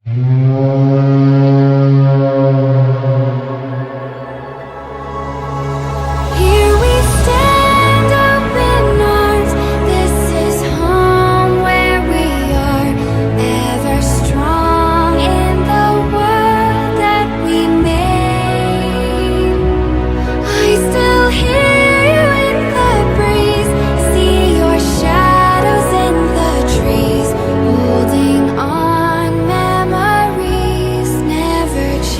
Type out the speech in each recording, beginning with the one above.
Here we stand, open arms. This is home where we are, ever strong in the world that we made. I still hear you in the breeze, see your shadows in the trees, holding on, memories never change.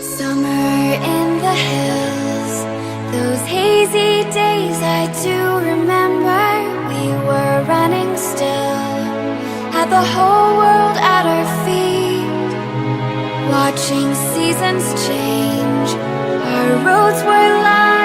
Summer in the hills, those hazy days I do remember. We were running still, had the whole world at our feet, watching seasons change. Our roads were lined